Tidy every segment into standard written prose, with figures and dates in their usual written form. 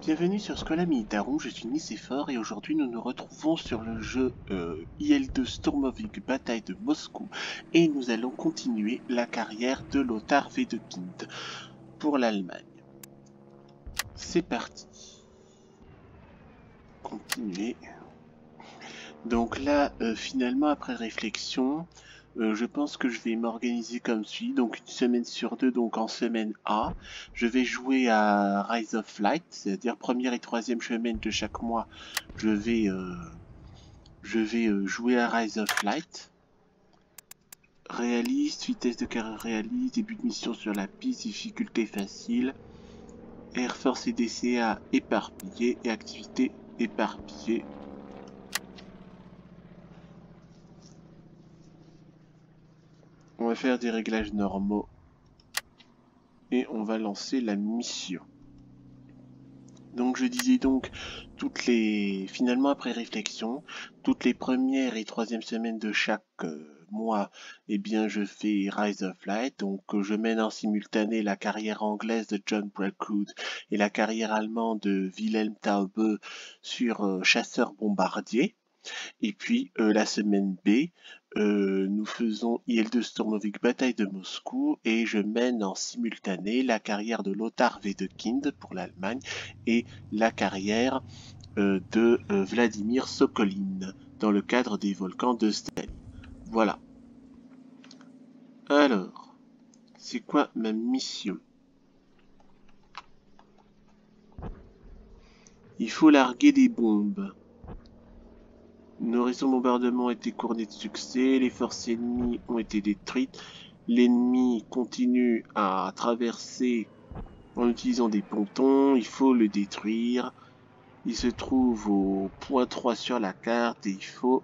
Bienvenue sur Schola Militarum, je suis Nicéphore et aujourd'hui nous nous retrouvons sur le jeu IL2 Sturmovik Bataille de Moscou et nous allons continuer la carrière de Lothar Wedekind pour l'Allemagne. C'est parti. Continuer. Donc là, finalement, après réflexion, je pense que je vais m'organiser comme suit. Donc une semaine sur deux, donc en semaine A, je vais jouer à Rise of Light, c'est-à-dire première et troisième semaine de chaque mois, je vais jouer à Rise of Light. Réaliste, vitesse de carrière réaliste, début de mission sur la piste, difficulté facile, Air Force et DCA éparpillé et activité éparpillée. On va faire des réglages normaux et on va lancer la mission. Donc je disais donc, finalement après réflexion, toutes les premières et troisième semaines de chaque mois, eh bien je fais Rise of Light, donc je mène en simultané la carrière anglaise de John Brackwood et la carrière allemande de Wilhelm Taube sur chasseur-bombardier. Et puis la semaine B, nous faisons IL2 Sturmovik Bataille de Moscou et je mène en simultané la carrière de Lothar Wedekind pour l'Allemagne et la carrière de Vladimir Sokolin dans le cadre des volcans de Staline. Voilà. Alors, c'est quoi ma mission? Il faut larguer des bombes. Nos récents bombardements ont été couronnés de succès, les forces ennemies ont été détruites, l'ennemi continue à traverser en utilisant des pontons, il faut le détruire. Il se trouve au point 3 sur la carte et il faut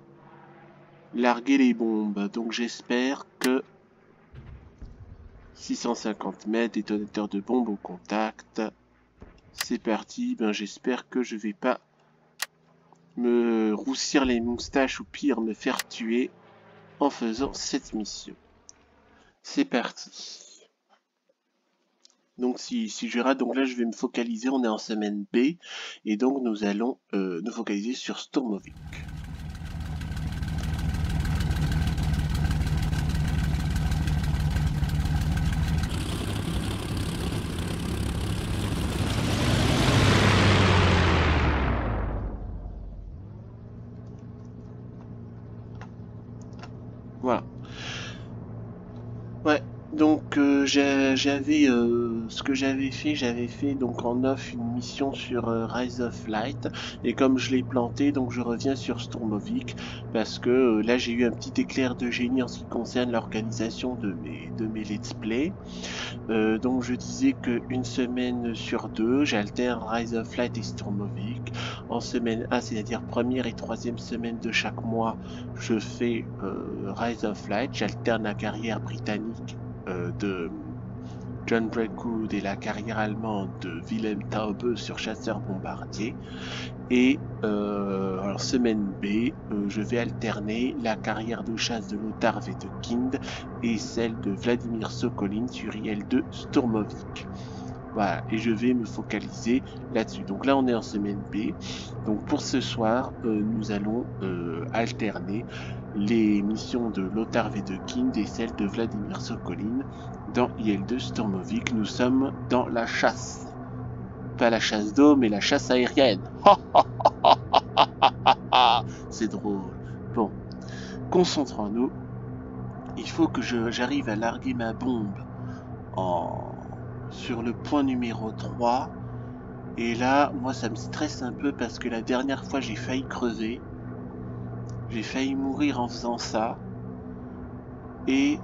larguer les bombes. Donc j'espère que 650 mètres, détonateur de bombes au contact. C'est parti, j'espère que je vais pas me roussir les moustaches ou pire me faire tuer en faisant cette mission. C'est parti. Donc si je rate, donc là je vais me focaliser, on est en semaine B, et donc nous allons nous focaliser sur Sturmovik. Voilà. Ouais, donc ce que j'avais fait donc en off une mission sur Rise of Light et comme je l'ai planté, donc je reviens sur Sturmovik parce que là j'ai eu un petit éclair de génie en ce qui concerne l'organisation de mes let's play. Donc je disais qu'une semaine sur deux, j'alterne Rise of Light et Sturmovik. En semaine A, c'est-à-dire première et troisième semaine de chaque mois, je fais Rise of Light, j'alterne la carrière britannique de John Brackwood et la carrière allemande de Wilhelm Taube sur chasseur-bombardier. Et alors semaine B, je vais alterner la carrière de chasse de Lothar Wedekind et celle de Vladimir Sokolin sur IL2 Sturmovik. Voilà, et je vais me focaliser là-dessus. Donc là, on est en semaine B. Donc pour ce soir, nous allons alterner les missions de Lothar Wedekind et celles de Vladimir Sokolin dans IL2 Sturmovik. Nous sommes dans la chasse. Pas la chasse d'eau, mais la chasse aérienne. C'est drôle. Bon, concentrons-nous. Il faut que j'arrive à larguer ma bombe sur le point numéro 3. Et là, moi, ça me stresse un peu parce que la dernière fois, j'ai failli crever. J'ai failli mourir en faisant ça. Et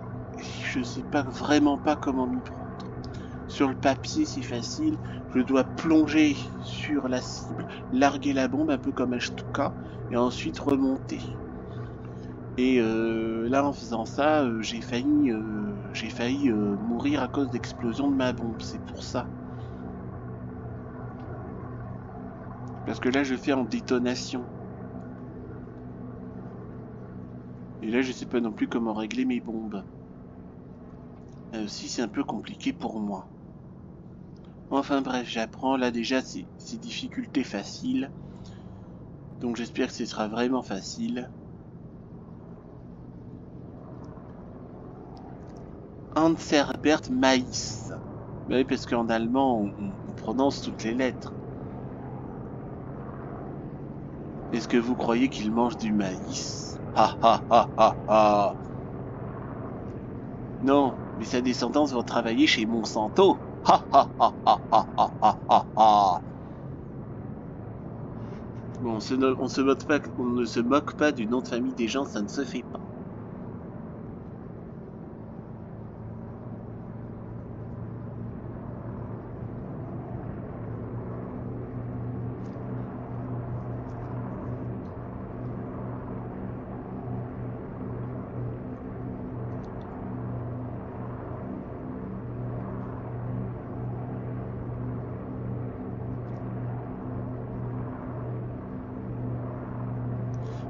je sais vraiment pas comment m'y prendre. Sur le papier, c'est facile. Je dois plonger sur la cible, larguer la bombe un peu comme un Stuka, et ensuite remonter. Et là, en faisant ça, j'ai failli mourir à cause d'explosion de ma bombe. C'est pour ça. Parce que là, je fais en détonation. Et là, je sais pas non plus comment régler mes bombes. Si c'est un peu compliqué pour moi. Enfin bref, j'apprends. Là déjà, c'est difficulté facile. Donc j'espère que ce sera vraiment facile. Hans Herbert Maïs. Oui, parce qu'en allemand, on prononce toutes les lettres. Est-ce que vous croyez qu'il mange du maïs? Ha ha ha ha ha. Non, mais sa descendance vont travailler chez Monsanto. Ha ha ha ha ha ha ha ha ha. Bon, on ne se moque pas du nom de famille des gens, ça ne se fait pas.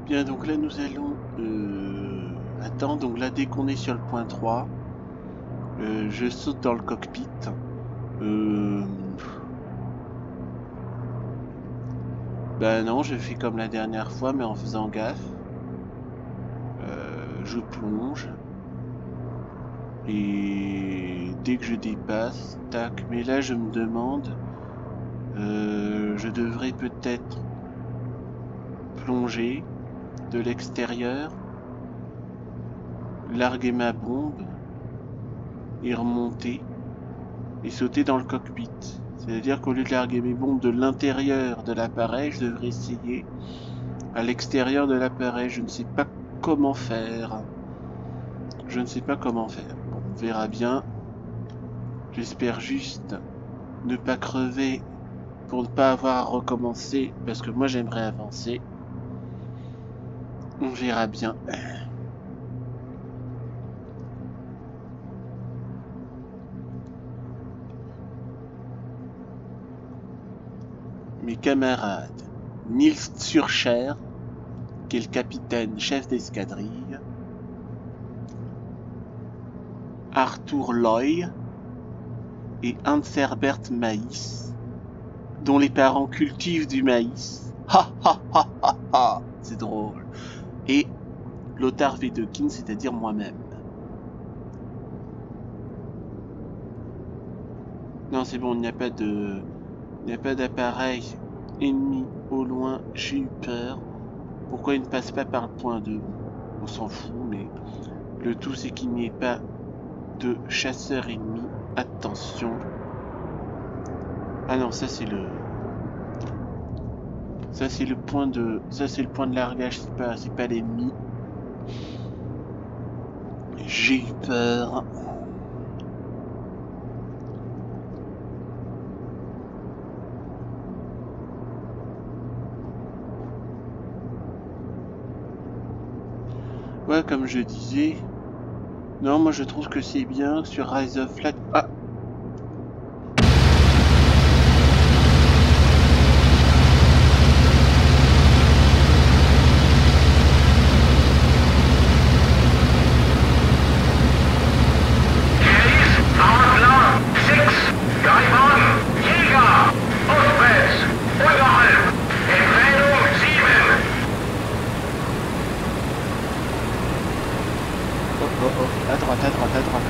Bien, donc là nous allons attends, donc là dès qu'on est sur le point 3, je saute dans le cockpit. Bah non, je fais comme la dernière fois mais en faisant gaffe. Je plonge. Et dès que je dépasse, tac, mais là je me demande, je devrais peut-être plonger de l'extérieur, larguer ma bombe et remonter et sauter dans le cockpit. C'est-à-dire qu'au lieu de larguer mes bombes de l'intérieur de l'appareil, je devrais essayer à l'extérieur de l'appareil. Je ne sais pas comment faire. Je ne sais pas comment faire. Bon, on verra bien. J'espère juste ne pas crever pour ne pas avoir à recommencer, parce que moi j'aimerais avancer. On verra bien. Mes camarades, Niels Surcher, qui est le capitaine chef d'escadrille, Arthur Loy et Hans Herbert Maïs, dont les parents cultivent du maïs. Ha ha ha ha ha, c'est drôle. Et Lothar Wedekind, c'est-à-dire moi-même. Non, c'est bon, il n'y a pas d'appareil ennemi au loin. J'ai eu peur. Pourquoi il ne passe pas par le point 2? On s'en fout, mais le tout c'est qu'il n'y ait pas de chasseurs ennemis. Attention. Ah non, ça c'est le point de largage, c'est pas l'ennemi. J'ai eu peur. Ouais, comme je disais. Non, moi je trouve que c'est bien sur Rise of Light. Ah! À droite, à droite, à droite.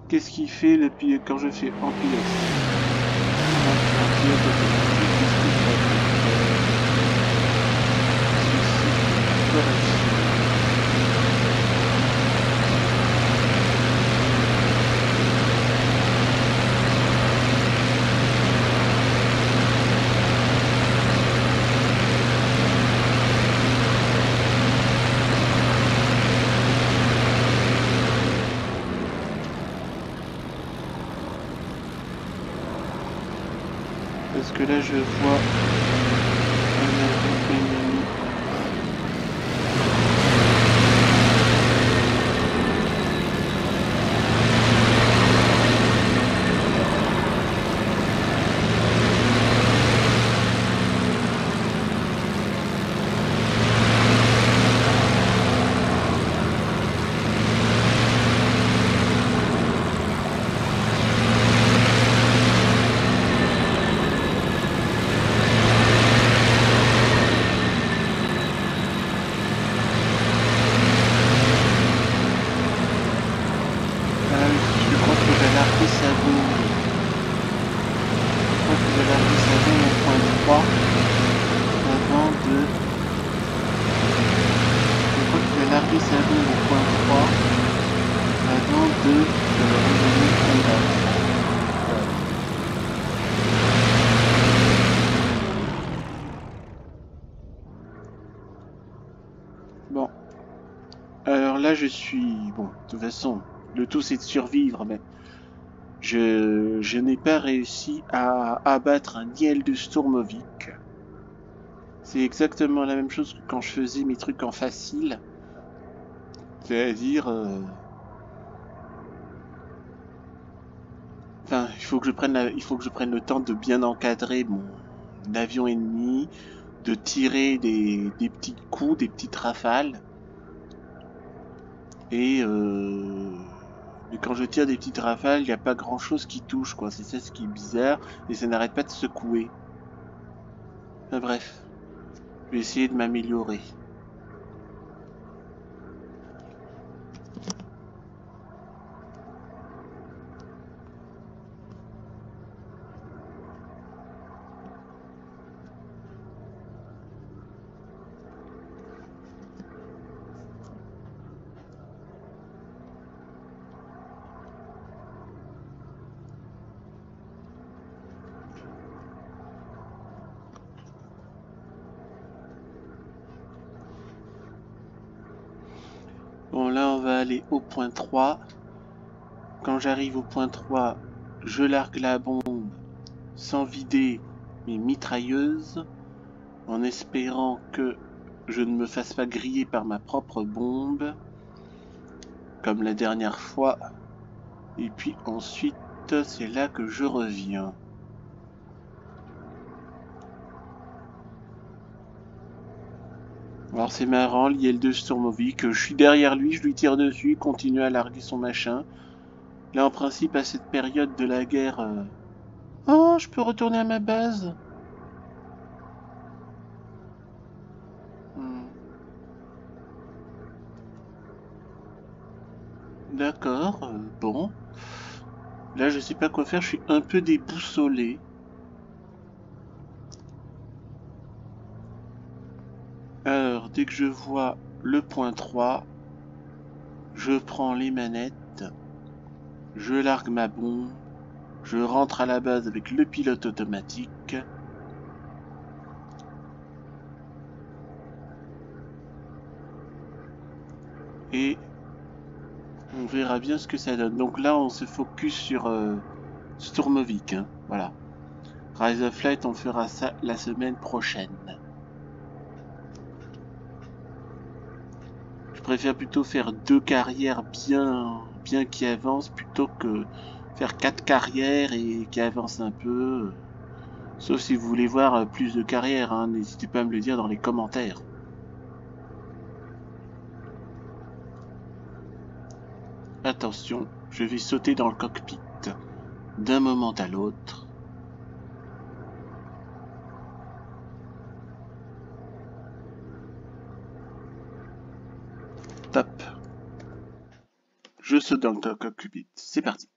Qu'est-ce qu'il fait quand je fais en pilote? En pilote automatique, qu'est-ce qu'il fait? Correction. Parce que là je vois un avion ennemi. Bon, alors là je suis... Bon, de toute façon, le tout c'est de survivre, mais je n'ai pas réussi à abattre un Niel de Sturmovik. C'est exactement la même chose que quand je faisais mes trucs en facile. C'est-à-dire... Enfin, il faut que je prenne le temps de bien encadrer mon avion ennemi, de tirer des petits coups, des petites rafales. Et mais quand je tire des petites rafales, il n'y a pas grand chose qui touche, quoi. C'est ça ce qui est bizarre, et ça n'arrête pas de secouer. Enfin bref, je vais essayer de m'améliorer. Bon, là, on va aller au point 3. Quand j'arrive au point 3, je largue la bombe sans vider mes mitrailleuses, en espérant que je ne me fasse pas griller par ma propre bombe, comme la dernière fois. Et puis ensuite, c'est là que je reviens. Alors c'est marrant, l'IL de Sturmovik, je suis derrière lui, je lui tire dessus, il continue à larguer son machin. Là en principe à cette période de la guerre... Oh, je peux retourner à ma base. D'accord, bon. Là je sais pas quoi faire, je suis un peu déboussolé. Alors dès que je vois le point 3, je prends les manettes, je largue ma bombe, je rentre à la base avec le pilote automatique. Et on verra bien ce que ça donne. Donc là on se focus sur Sturmovik, hein, voilà. Rise of Light, on fera ça la semaine prochaine. Je préfère plutôt faire 2 carrières bien qui avancent plutôt que faire 4 carrières et qui avancent un peu. Sauf si vous voulez voir plus de carrières, hein, n'hésitez pas à me le dire dans les commentaires. Attention, je vais sauter dans le cockpit d'un moment à l'autre. Top. Je saute dans le cockpit. C'est parti.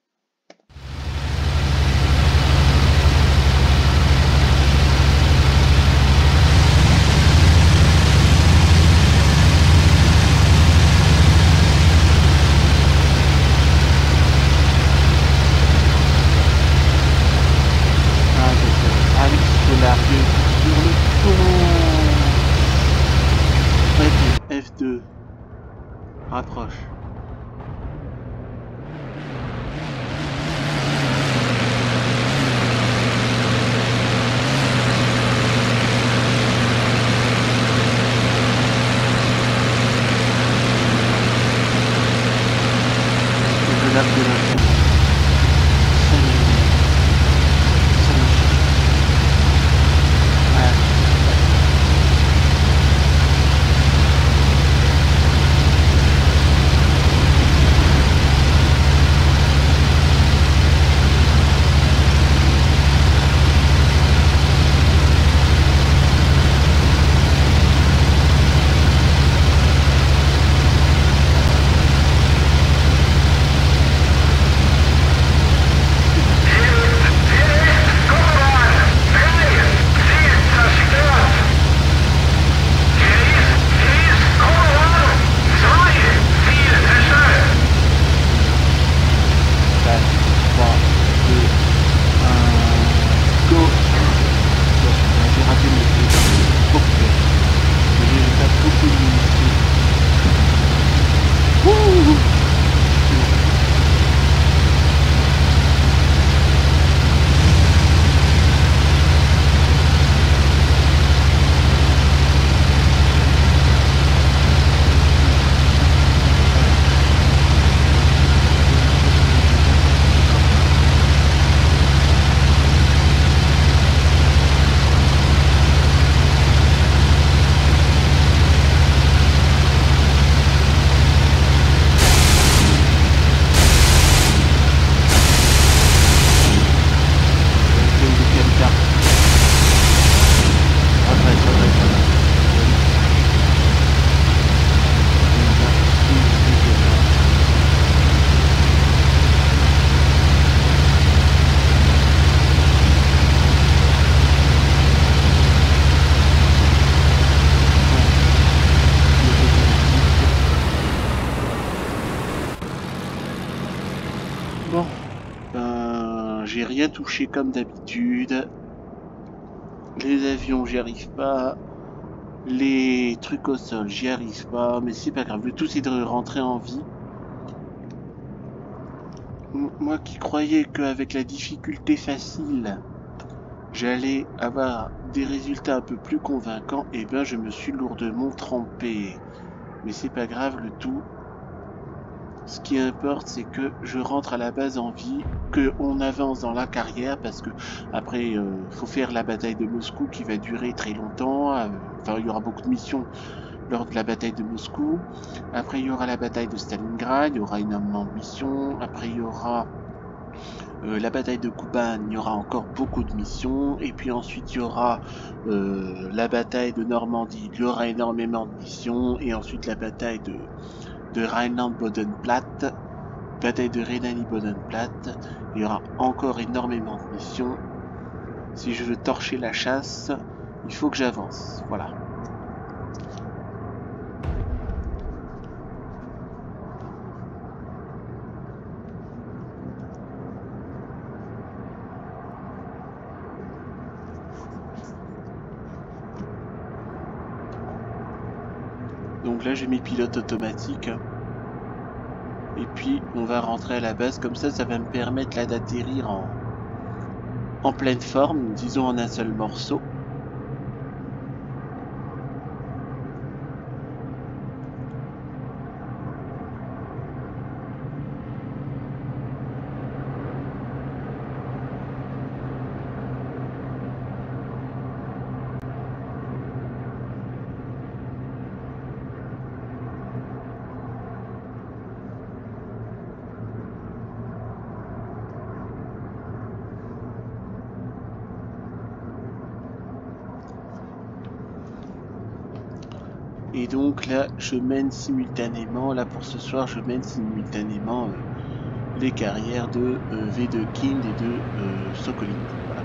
Rapproche. Je lave de l'intérieur. Ça me suffit. Voilà. Bon, j'ai rien touché comme d'habitude. Les avions, j'y arrive pas. Les trucs au sol, j'y arrive pas. Mais c'est pas grave, le tout c'est de rentrer en vie. Moi qui croyais qu'avec la difficulté facile, j'allais avoir des résultats un peu plus convaincants, et ben je me suis lourdement trompé. Mais c'est pas grave, le tout. Ce qui importe, c'est que je rentre à la base en vie, qu'on avance dans la carrière, parce que après, faut faire la bataille de Moscou qui va durer très longtemps. Enfin, il y aura beaucoup de missions lors de la bataille de Moscou. Après, il y aura la bataille de Stalingrad, il y aura énormément de missions. Après, il y aura la bataille de Kuban, il y aura encore beaucoup de missions. Et puis ensuite, il y aura la bataille de Normandie, il y aura énormément de missions. Et ensuite, la bataille de Rhineland-Bodenplatte, bataille de Rhénanie-Bodenplatte, il y aura encore énormément de missions. Si je veux torcher la chasse, il faut que j'avance, voilà. Donc là j'ai mis pilote automatique. Et puis on va rentrer à la base, comme ça va me permettre là d'atterrir en pleine forme, disons en un seul morceau. Et donc là, je mène simultanément, là pour ce soir, je mène simultanément les carrières de Wedekind et de Sokolin. Voilà.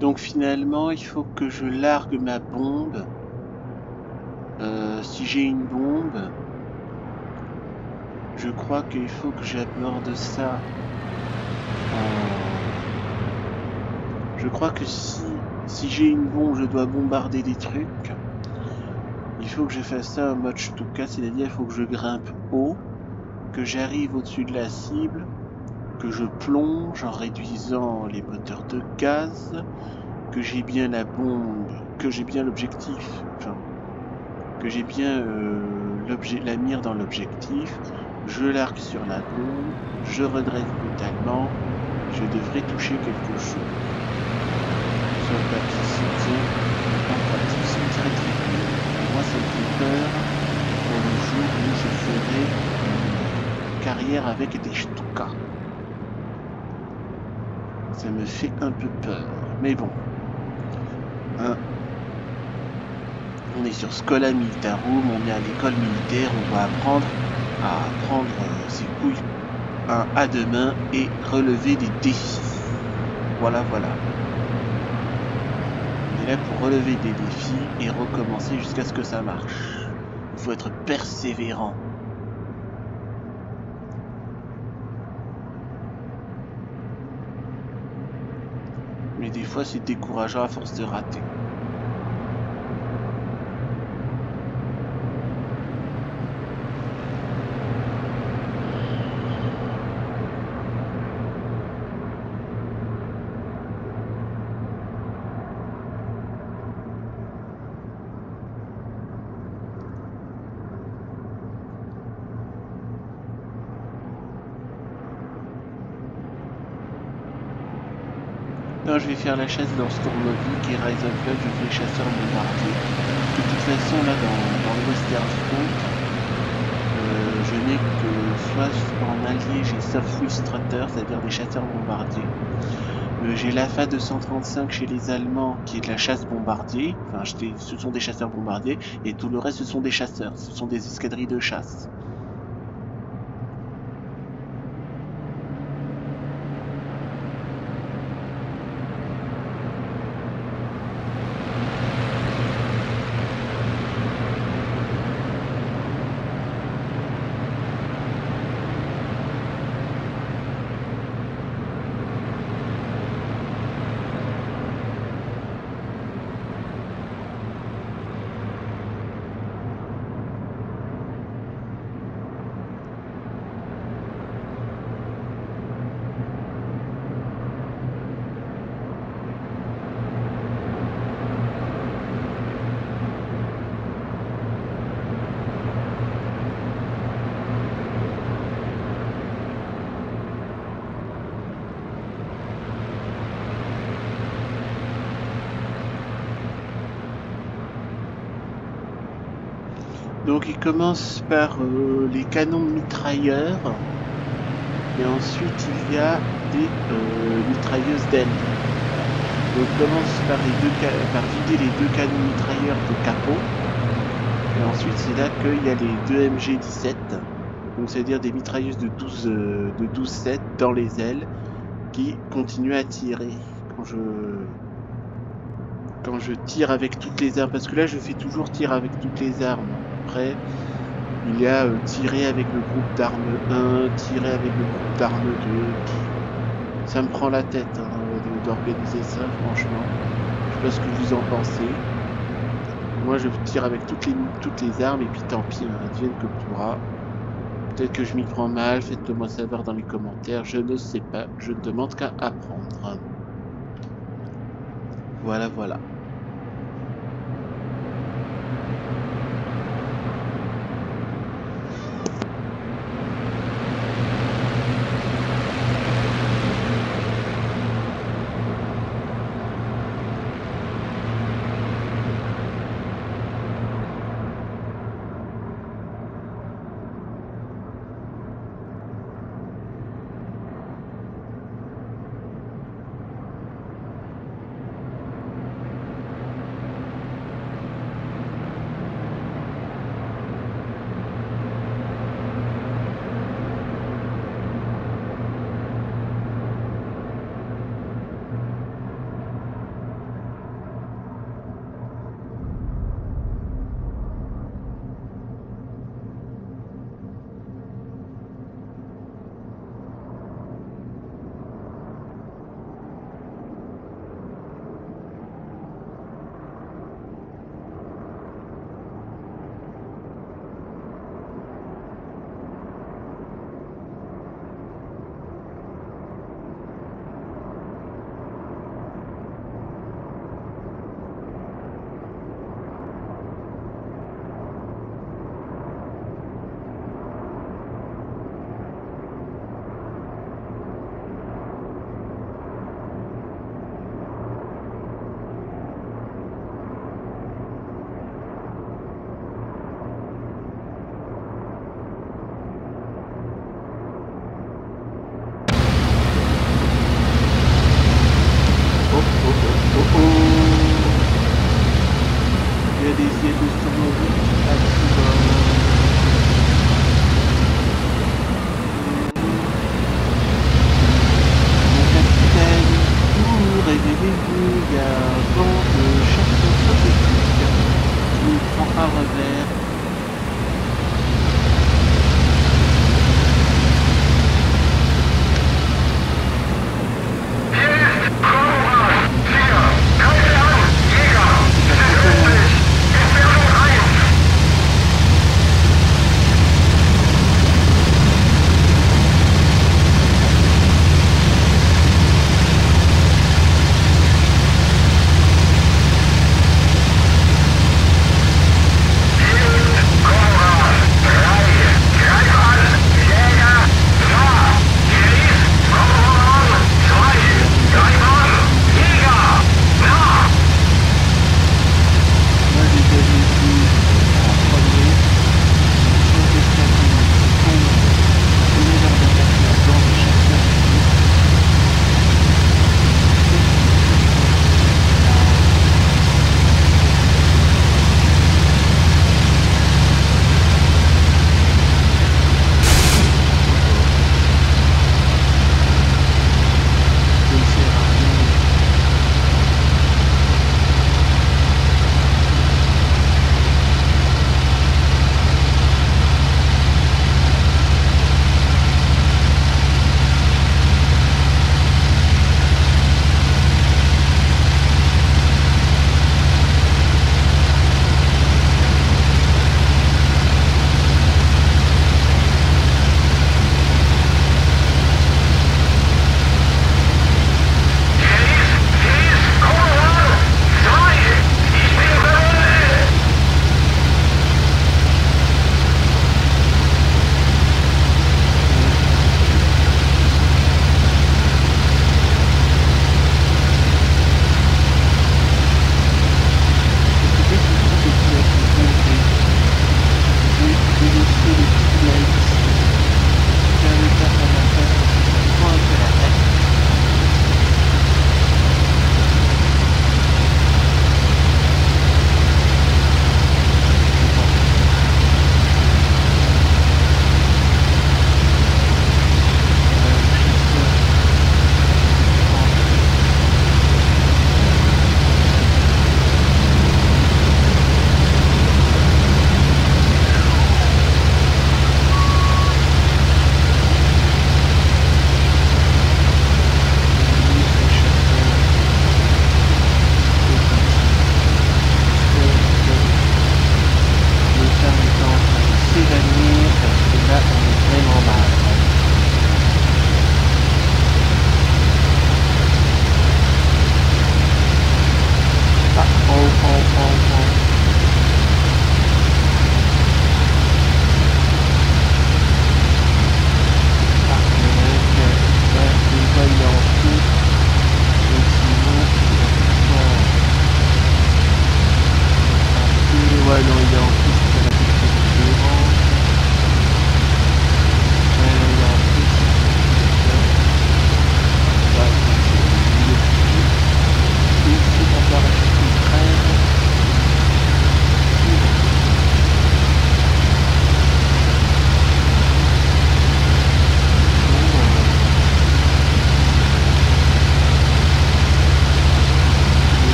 Donc finalement, il faut que je largue ma bombe Si j'ai une bombe, je crois qu'il faut que j'aborde ça Je crois que si j'ai une bombe, je dois bombarder des trucs. Il faut que je fasse ça en mode Stuka, c'est-à-dire il faut que je grimpe haut, que j'arrive au-dessus de la cible, que je plonge en réduisant les moteurs de gaz, que j'ai bien la bombe, que j'ai bien l'objectif, enfin, que j'ai bien la mire dans l'objectif, je largue sur la bombe, je redresse brutalement, je devrais toucher quelque chose. Soit plasticité, c'est très très cool. Moi ça me fait peur pour le jour où je ferai une carrière avec des Stuka. Ça me fait un peu peur, mais bon. Hein. On est sur Schola Militarum, on est à l'école militaire, on va apprendre à prendre ses couilles à deux mains et relever des défis. Voilà, voilà. On est là pour relever des défis et recommencer jusqu'à ce que ça marche. Il faut être persévérant. Mais des fois, c'est décourageant à force de rater. Non, je vais faire la chasse dans Stormovik et Rise of Light, je fais chasseur bombardier. De toute façon, là, dans le Western Front, je n'ai que soit en allié, j'ai Softwheel Strutter, c'est-à-dire des chasseurs bombardiers. J'ai l'AFA 235 chez les Allemands, qui est de la chasse bombardier. Enfin, ce sont des chasseurs bombardiers, et tout le reste, ce sont des chasseurs. Ce sont des escadrilles de chasse. Donc il commence par les canons mitrailleurs et ensuite il y a des mitrailleuses d'aile. Donc il commence par vider les deux canons mitrailleurs de capot et ensuite c'est là qu'il y a les deux MG17, donc c'est-à-dire des mitrailleuses de 12-7 dans les ailes qui continuent à tirer quand je tire avec toutes les armes, parce que là je fais toujours tir avec toutes les armes. Après, il y a tirer avec le groupe d'armes 1, tirer avec le groupe d'armes 2. Ça me prend la tête d'organiser ça, franchement. Je sais pas ce que vous en pensez. Moi, je tire avec toutes les armes, et puis tant pis, hein, advienne que pourra. Peut-être que je m'y prends mal, faites-le moi savoir dans les commentaires. Je ne sais pas, je ne demande qu'à apprendre. Voilà, voilà.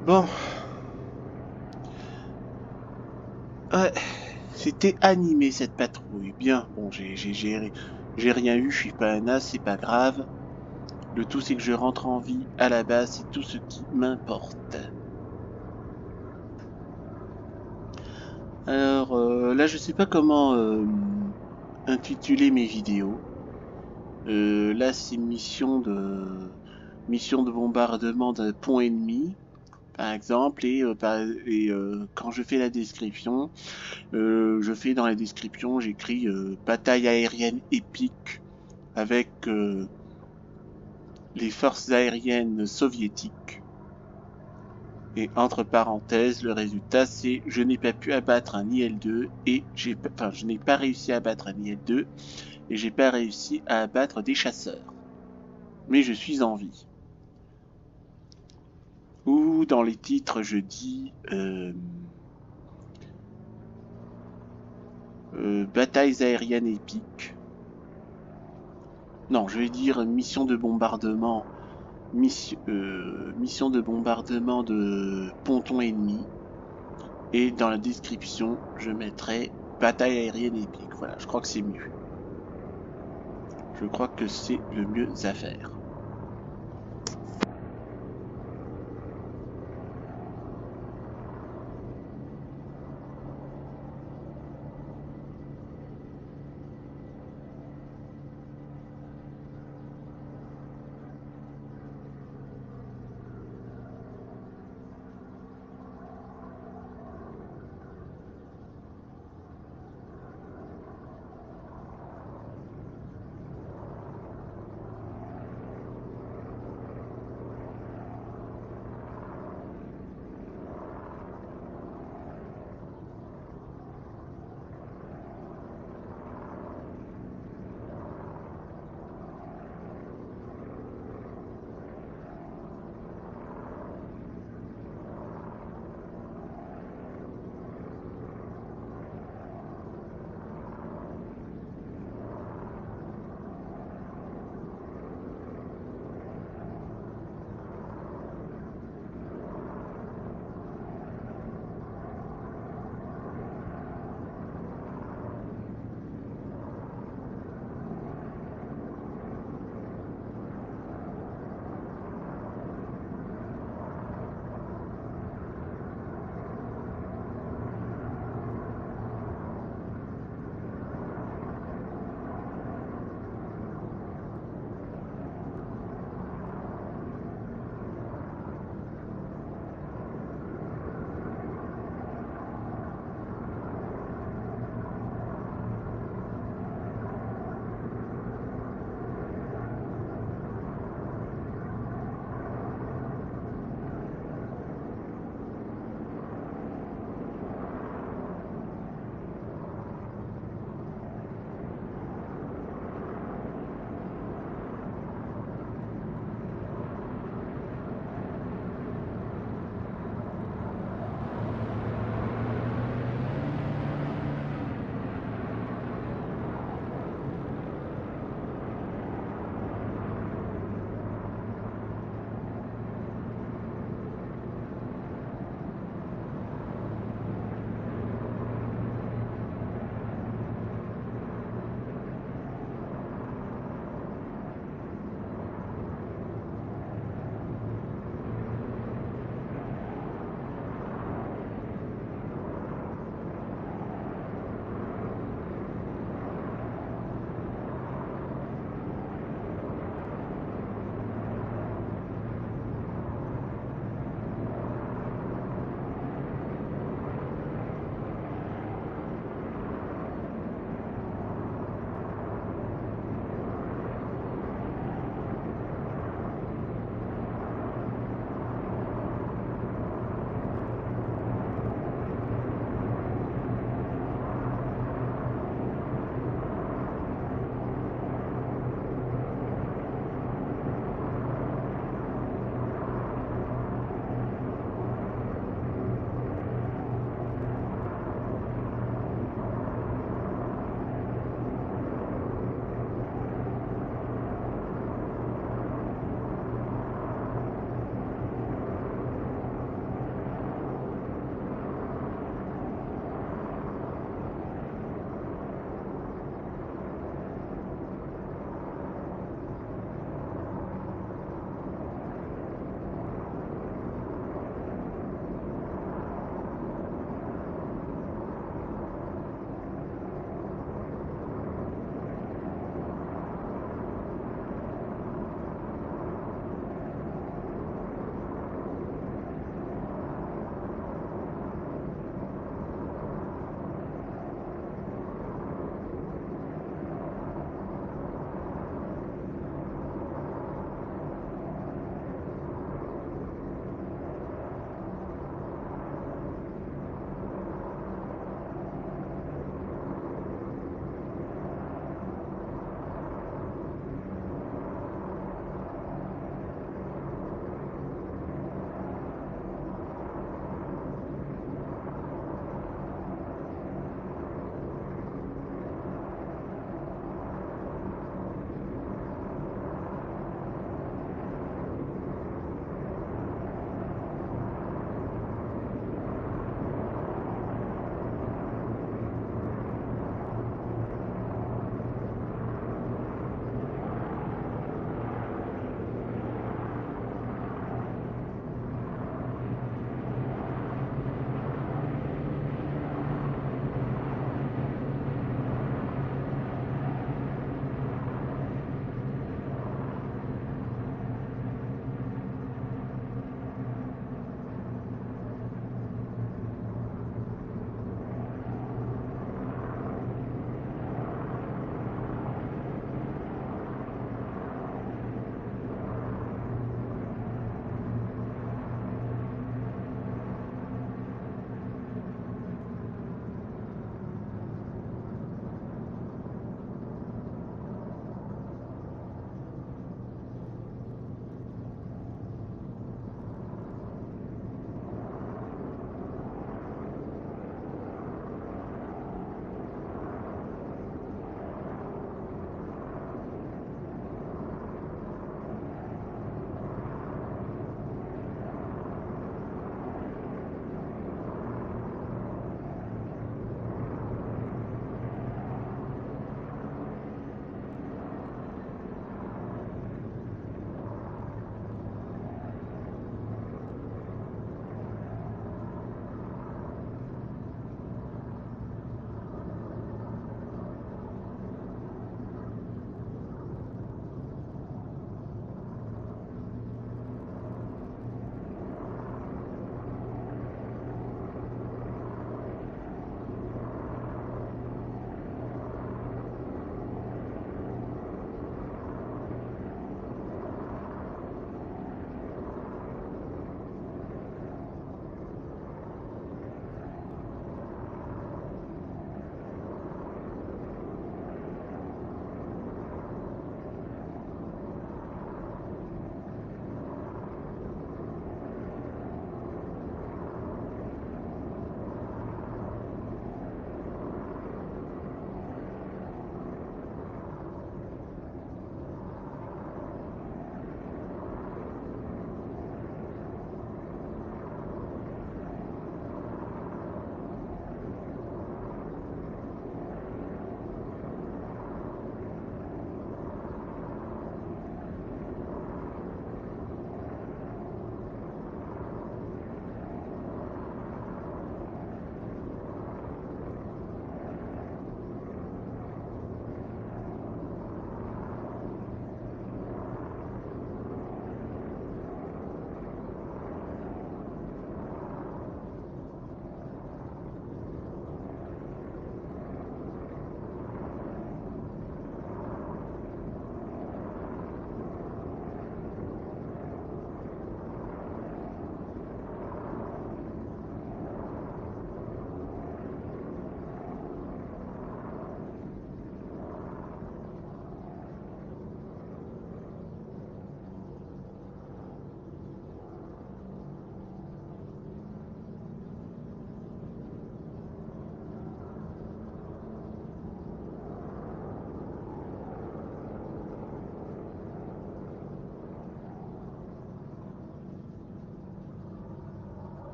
Bon, ouais, c'était animé cette patrouille. Bien, bon, j'ai rien eu, je suis pas un as, c'est pas grave. Le tout, c'est que je rentre en vie à la base, c'est tout ce qui m'importe. Alors là, je sais pas comment intituler mes vidéos. Là, c'est mission de bombardement d'un pont ennemi, par exemple, et quand je fais la description, je fais dans la description, j'écris bataille aérienne épique avec les forces aériennes soviétiques. Et entre parenthèses, le résultat c'est je n'ai pas pu abattre un IL-2 et je n'ai pas réussi à abattre un IL-2 et j'ai pas réussi à abattre des chasseurs. Mais je suis en vie. Ou dans les titres je dis batailles aériennes épiques. Non, je vais dire mission de bombardement, mission de bombardement de pontons ennemis. Et dans la description, je mettrai bataille aérienne épique. Voilà, je crois que c'est mieux. Je crois que c'est le mieux à faire.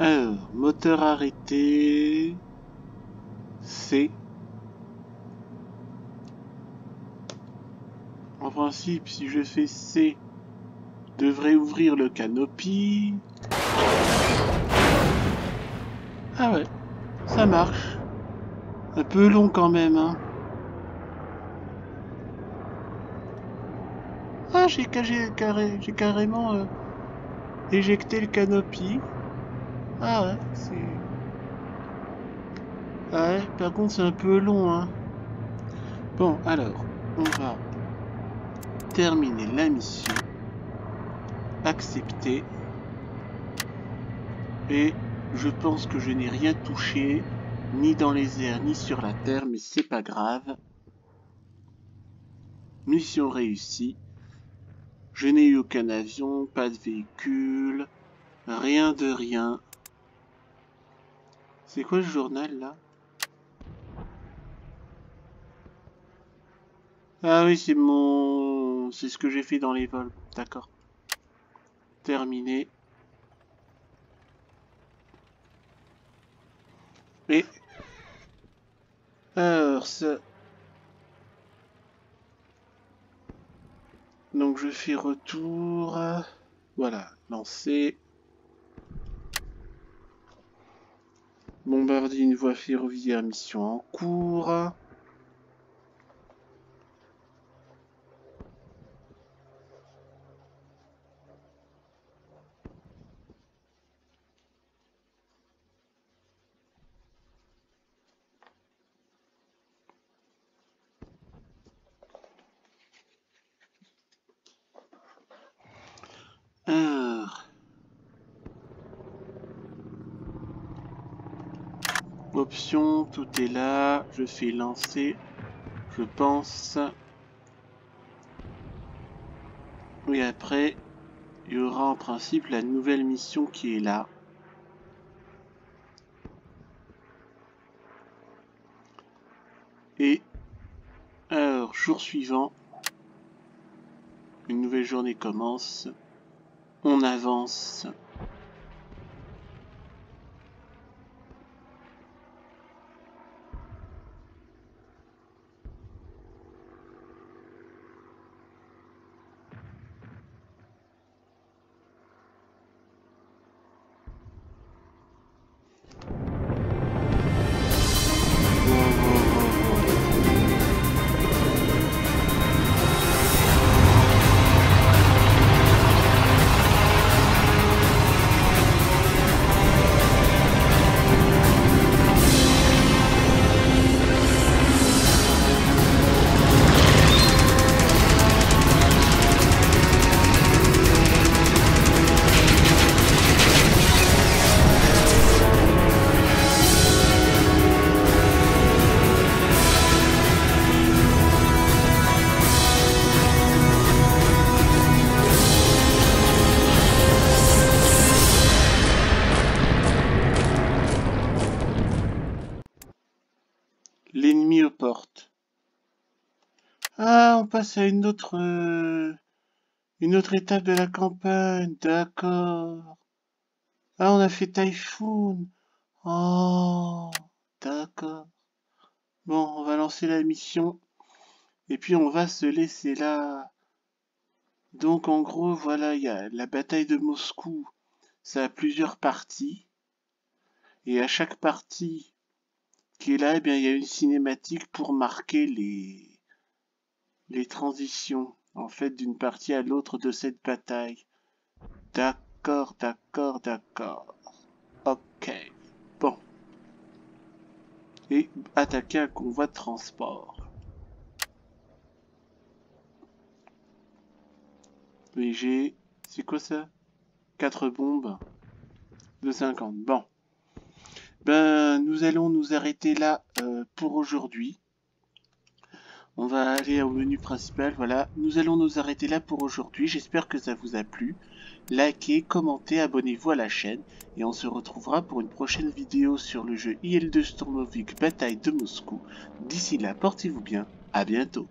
Alors, moteur arrêté. C. En principe, si je fais C, devrait ouvrir le canopy. Ah ouais, ça marche. Un peu long quand même, hein. Ah, j'ai carrément éjecté le canopy. Ah ouais, c'est... Ouais, par contre c'est un peu long, hein. Bon, alors, on va terminer la mission. Accepter. Et je pense que je n'ai rien touché, ni dans les airs, ni sur la terre, mais c'est pas grave. Mission réussie. Je n'ai eu aucun avion, pas de véhicule, rien de rien. C'est quoi ce journal là? Ah oui, c'est mon... c'est ce que j'ai fait dans les vols. D'accord. Terminé. Et... alors, ça... donc je fais retour. Voilà, lancer. Bombarder une voie ferroviaire, mission en cours. Option, tout est là. Je fais lancer. Je pense. Oui, après, il y aura en principe la nouvelle mission qui est là. Et alors, jour suivant, une nouvelle journée commence. On avance. L'ennemi aux portes. Ah, on passe à une autre étape de la campagne. D'accord. Ah, on a fait Typhoon. Oh, d'accord. Bon, on va lancer la mission. Et puis on va se laisser là. Donc en gros, voilà, il y a la bataille de Moscou. Ça a plusieurs parties. Et à chaque partie qui est là, eh bien, il y a une cinématique pour marquer les transitions, en fait, d'une partie à l'autre de cette bataille. D'accord, d'accord, d'accord. Ok. Bon. Et attaquer un convoi de transport. Léger. C'est quoi ça? 4 bombes de 50. Bon. Ben, nous allons nous arrêter là pour aujourd'hui. On va aller au menu principal, voilà. Nous allons nous arrêter là pour aujourd'hui. J'espère que ça vous a plu. Likez, commentez, abonnez-vous à la chaîne. Et on se retrouvera pour une prochaine vidéo sur le jeu IL-2 Sturmovik Bataille de Moscou. D'ici là, portez-vous bien. À bientôt.